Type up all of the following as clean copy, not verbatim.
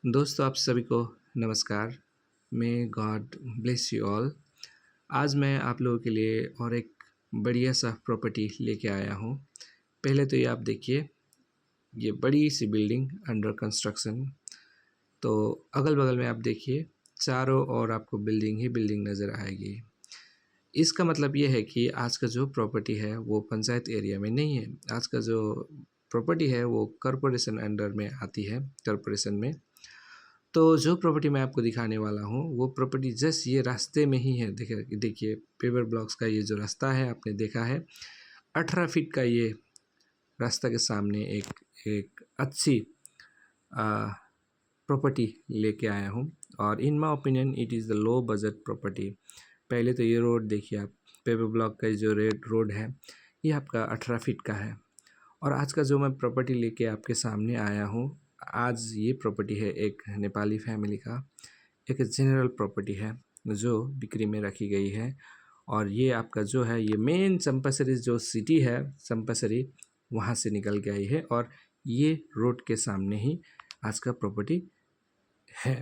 दोस्तों आप सभी को नमस्कार। May God bless you all. आज मैं आप लोगों के लिए और एक बढ़िया सा प्रॉपर्टी लेके आया हूँ। पहले तो ये आप देखिए, ये बड़ी सी बिल्डिंग अंडर कंस्ट्रक्शन। तो अगल बगल में आप देखिए, चारों ओर आपको बिल्डिंग ही बिल्डिंग नज़र आएगी। इसका मतलब ये है कि आज का जो प्रॉपर्टी है वो पंचायत एरिया में नहीं है। आज का जो प्रॉपर्टी है वो कॉरपोरेशन अंडर में आती है, कॉरपोरेशन में। तो जो प्रॉपर्टी मैं आपको दिखाने वाला हूँ वो प्रॉपर्टी जस्ट ये रास्ते में ही है। देखिए देखिए, पेवर ब्लॉक्स का ये जो रास्ता है आपने देखा है, 18 फीट का ये रास्ता के सामने एक एक अच्छी प्रॉपर्टी लेके आया हूँ। और in my opinion it is the low budget property. पहले तो ये रोड देखिए आप, पेवर ब्लॉक का जो रोड है ये आपका 18 फीट का है। और आज का जो मैं प्रॉपर्टी लेके आपके सामने आया हूँ, आज ये प्रॉपर्टी है एक नेपाली फैमिली का, एक जनरल प्रॉपर्टी है जो बिक्री में रखी गई है। और ये आपका जो है ये मेन चंपासरी जो सिटी है, चंपासरी, वहाँ से निकल के आई है। और ये रोड के सामने ही आज का प्रॉपर्टी है।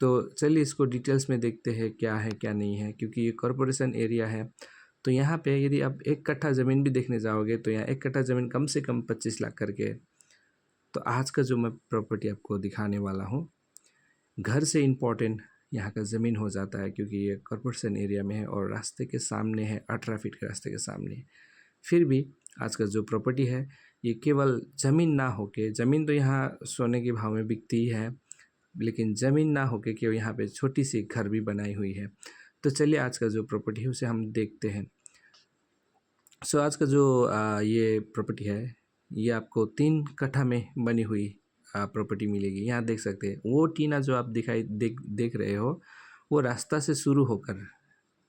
तो चलिए इसको डिटेल्स में देखते हैं क्या है क्या नहीं है, क्योंकि ये कॉरपोरेशन एरिया है। तो यहाँ पे यदि आप 1 कट्ठा ज़मीन भी देखने जाओगे तो यहाँ 1 कट्ठा ज़मीन कम से कम 25 लाख करके। तो आज का जो मैं प्रॉपर्टी आपको दिखाने वाला हूँ, घर से इम्पोर्टेंट यहाँ का ज़मीन हो जाता है, क्योंकि ये कॉरपोरेशन एरिया में है और रास्ते के सामने है, 18 फीट के रास्ते के सामने। फिर भी आज का जो प्रॉपर्टी है ये केवल ज़मीन ना होके, ज़मीन तो यहाँ सोने के भाव में बिकती ही है, लेकिन ज़मीन ना होके कि यहाँ पे छोटी सी घर भी बनाई हुई है। तो चलिए आज का जो प्रॉपर्टी है उसे हम देखते हैं। सो आज का जो ये प्रॉपर्टी है ये आपको 3 कट्ठा में बनी हुई प्रॉपर्टी मिलेगी। यहाँ देख सकते हैं वो टीना जो आप देख रहे हो, वो रास्ता से शुरू होकर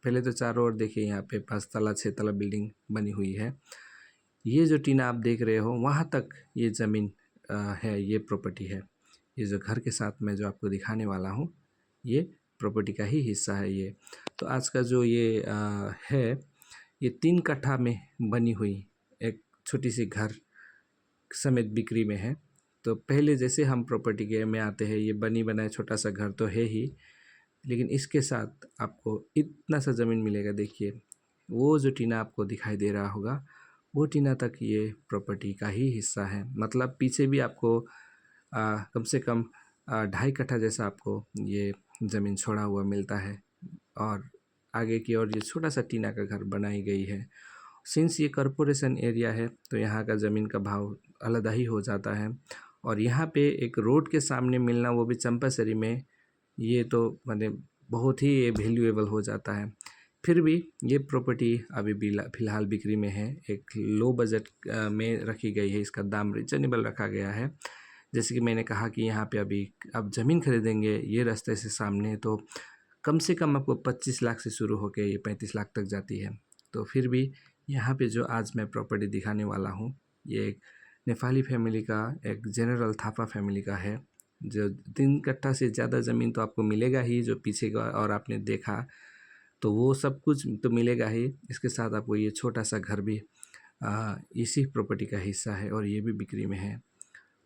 पहले तो चारों ओर देखिए, यहाँ पे 5 तला 6 तला बिल्डिंग बनी हुई है। ये जो टीना आप देख रहे हो वहाँ तक ये ज़मीन है, ये प्रॉपर्टी है। ये जो घर के साथ मैं जो आपको दिखाने वाला हूँ ये प्रॉपर्टी का ही हिस्सा है ये। तो आज का जो ये है ये 3 कट्ठा में बनी हुई एक छोटी सी घर समेत बिक्री में है। तो पहले जैसे हम प्रॉपर्टी के में आते हैं, ये बनी बनाए छोटा सा घर तो है ही, लेकिन इसके साथ आपको इतना सा ज़मीन मिलेगा। देखिए वो जो टीना आपको दिखाई दे रहा होगा, वो टीना तक ये प्रॉपर्टी का ही हिस्सा है। मतलब पीछे भी आपको कम से कम 2.5 कट्ठा जैसा आपको ये ज़मीन छोड़ा हुआ मिलता है। और आगे की ओर ये छोटा सा टीना का घर बनाई गई है। सिंस ये कॉरपोरेशन एरिया है तो यहाँ का ज़मीन का भाव अलग ही हो जाता है। और यहाँ पे एक रोड के सामने मिलना, वो भी चंपासरी में, ये तो माने बहुत ही वैल्यूएबल हो जाता है। फिर भी ये प्रॉपर्टी अभी भी फ़िलहाल बिक्री में है, एक लो बजट में रखी गई है। इसका दाम रिजनेबल रखा गया है। जैसे कि मैंने कहा कि यहाँ पे अभी आप ज़मीन खरीदेंगे ये रास्ते से सामने, तो कम से कम आपको 25 लाख से शुरू होकर ये 35 लाख तक जाती है। तो फिर भी यहाँ पे जो आज मैं प्रॉपर्टी दिखाने वाला हूँ ये एक नेपाली फैमिली का, एक जनरल थापा फैमिली का है। जो 3 कट्ठा से ज़्यादा ज़मीन तो आपको मिलेगा ही, जो पीछे का और आपने देखा तो वो सब कुछ तो मिलेगा ही। इसके साथ आपको ये छोटा सा घर भी इसी प्रॉपर्टी का हिस्सा है और ये भी बिक्री में है।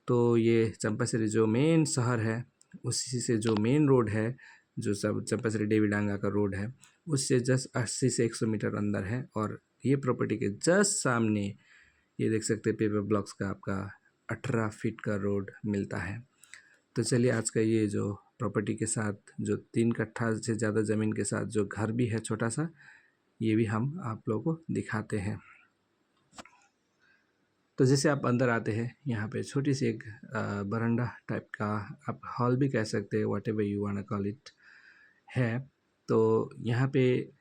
तो ये चंपासरी जो मेन शहर है, उसी से जो मेन रोड है, जो सब चंपासरी देवीडांगा का रोड है, उससे जस्ट 80 से 100 मीटर अंदर है। और ये प्रॉपर्टी के जस्ट सामने ये देख सकते हैं पेपर ब्लॉक्स का आपका 18 फीट का रोड मिलता है। तो चलिए आज का ये जो प्रॉपर्टी के साथ जो 3 कट्ठा से ज़्यादा ज़मीन के साथ जो घर भी है छोटा सा, ये भी हम आप लोगों को दिखाते हैं। तो जैसे आप अंदर आते हैं, यहाँ पे छोटी सी एक बरंडा टाइप का, आप हॉल भी कह सकते हैं, whatever you want to call it, है। तो यहाँ पे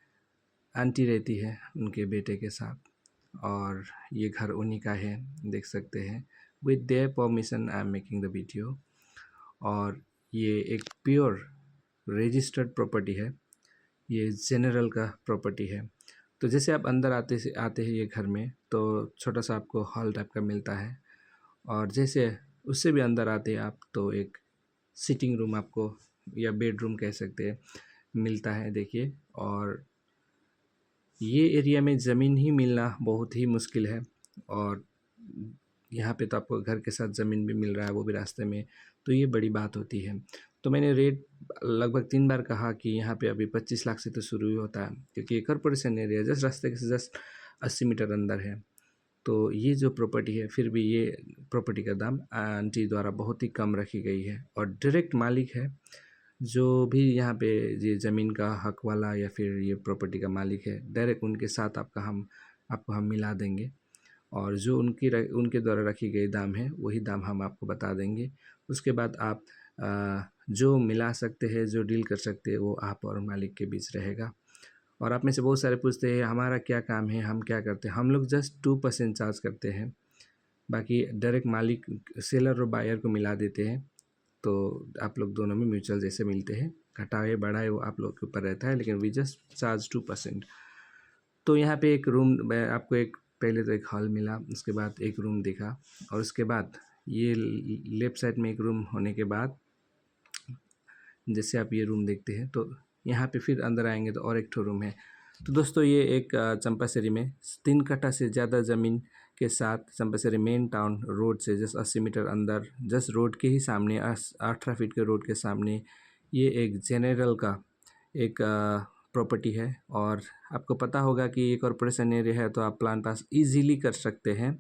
आंटी रहती है उनके बेटे के साथ, और ये घर उन्हीं का है, देख सकते हैं। With their permission I am making the video. और ये एक प्योर रजिस्टर्ड प्रॉपर्टी है, ये जनरल का प्रॉपर्टी है। तो जैसे आप अंदर आते हैं ये घर में, तो छोटा सा आपको हॉल टाइप का मिलता है। और जैसे उससे भी अंदर आते हैं आप तो एक सिटिंग रूम आपको, या बेडरूम कह सकते हैं, मिलता है। देखिए, और ये एरिया में ज़मीन ही मिलना बहुत ही मुश्किल है। और यहाँ पे तो आपको घर के साथ ज़मीन भी मिल रहा है, वो भी रास्ते में, तो ये बड़ी बात होती है। तो मैंने रेट लगभग 3 बार कहा कि यहाँ पे अभी 25 लाख से तो शुरू ही होता है, क्योंकि ये कॉरपोरेशन एरिया जस्ट रास्ते से जस्ट 80 मीटर अंदर है। तो ये जो प्रॉपर्टी है, फिर भी ये प्रॉपर्टी का दाम आंटी द्वारा बहुत ही कम रखी गई है, और डायरेक्ट मालिक है जो भी यहाँ पे ये ज़मीन का हक वाला या फिर ये प्रॉपर्टी का मालिक है, डायरेक्ट उनके साथ आपको हम मिला देंगे, और जो उनके द्वारा रखी गई दाम है वही दाम हम आपको बता देंगे। उसके बाद आप जो मिला सकते हैं, जो डील कर सकते हैं, वो आप और मालिक के बीच रहेगा। और आप में से बहुत सारे पूछते हैं हमारा क्या काम है, हम क्या करते हैं। हम लोग जस्ट 2% चार्ज करते हैं, बाकी डायरेक्ट मालिक सेलर और बायर को मिला देते हैं। तो आप लोग दोनों में म्यूचुअल जैसे मिलते हैं, घटाए बढ़ाए वो आप लोग के ऊपर रहता है, लेकिन वी जस्ट चार्ज 2%। तो यहाँ पे एक रूम, आपको एक पहले तो एक हॉल मिला, उसके बाद एक रूम दिखा, और उसके बाद ये लेफ़्ट साइड में एक रूम होने के बाद जैसे आप ये रूम देखते हैं, तो यहाँ पे फिर अंदर आएंगे तो और एक ठो रूम है। तो दोस्तों ये एक चंपासरी में 3 कट्ठा से ज़्यादा ज़मीन के साथ चंपासरी मेन टाउन रोड से जस्ट 80 मीटर अंदर, जस्ट रोड के ही सामने 18 फीट के रोड के सामने ये एक जनरल का एक प्रॉपर्टी है। और आपको पता होगा कि ये कॉरपोरेशन एरिया है, तो आप प्लान पास ईजीली कर सकते हैं,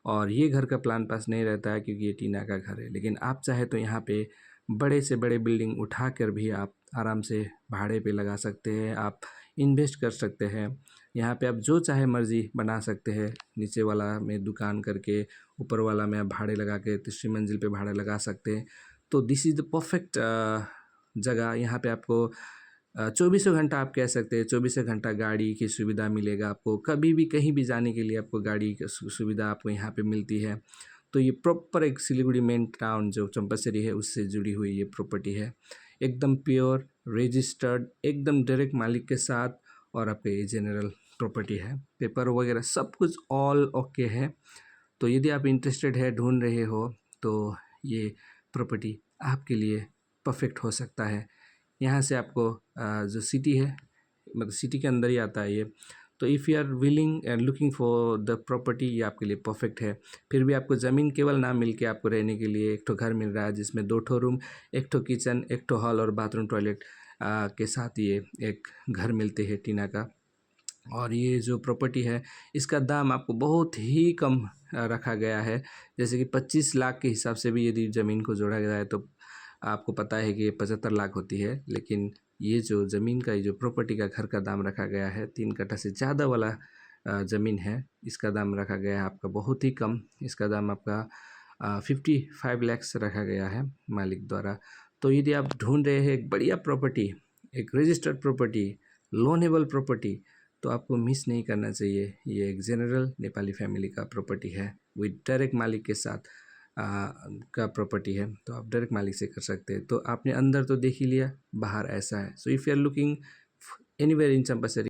और ये घर का प्लान पास नहीं रहता है क्योंकि ये टीना का घर है। लेकिन आप चाहे तो यहाँ पे बड़े से बड़े बिल्डिंग उठा कर भी आप आराम से भाड़े पे लगा सकते हैं, आप इन्वेस्ट कर सकते हैं। यहाँ पे आप जो चाहे मर्ज़ी बना सकते हैं, नीचे वाला में दुकान करके, ऊपर वाला में आप भाड़े लगा के तीसरी मंजिल पे भाड़ा लगा सकते हैं। तो दिस इज़ द परफेक्ट जगह। यहाँ पे आपको 24 घंटा आप कह सकते हैं, 24 घंटा गाड़ी की सुविधा मिलेगा आपको, कभी भी कहीं भी जाने के लिए आपको गाड़ी की सुविधा आपको यहाँ पे मिलती है। तो ये प्रॉपर एक सिलीगुड़ी मेन टाउन जो चंपासरी है उससे जुड़ी हुई ये प्रॉपर्टी है, एकदम प्योर रजिस्टर्ड, एकदम डायरेक्ट मालिक के साथ, और आपका ये जनरल प्रॉपर्टी है, पेपर वगैरह सब कुछ ऑल ओके है। तो यदि आप इंटरेस्टेड है, ढूंढ रहे हो, तो ये प्रॉपर्टी आपके लिए परफेक्ट हो सकता है। यहाँ से आपको जो सिटी है, मतलब सिटी के अंदर ही आता है ये, तो if you are willing and looking for the property, ये आपके लिए परफेक्ट है। फिर भी आपको ज़मीन केवल ना मिल के आपको रहने के लिए एक ठो घर मिल रहा है, जिसमें 2 ठो रूम, एक ठो किचन, एक ठो हॉल और बाथरूम टॉयलेट के साथ ये एक घर मिलते हैं टीना का। और ये जो प्रॉपर्टी है इसका दाम आपको बहुत ही कम रखा गया है, जैसे कि 25 लाख के हिसाब से भी यदि ज़मीन को जोड़ा गया है तो आपको पता है कि ये 75 लाख होती है। लेकिन ये जो ज़मीन का, ये जो प्रॉपर्टी का घर का दाम रखा गया है, 3 कट्ठा से ज़्यादा वाला ज़मीन है, इसका दाम रखा गया है आपका बहुत ही कम। इसका दाम आपका 55 लैक्स रखा गया है मालिक द्वारा। तो यदि आप ढूंढ रहे हैं एक बढ़िया प्रॉपर्टी, एक रजिस्टर्ड प्रॉपर्टी, लोनेबल प्रॉपर्टी, तो आपको मिस नहीं करना चाहिए। ये एक जनरल नेपाली फैमिली का प्रॉपर्टी है, विद डायरेक्ट मालिक के साथ का प्रॉपर्टी है, तो आप डायरेक्ट मालिक से कर सकते हैं। तो आपने अंदर तो देख ही लिया, बाहर ऐसा है। So if you are looking anywhere in Champasari,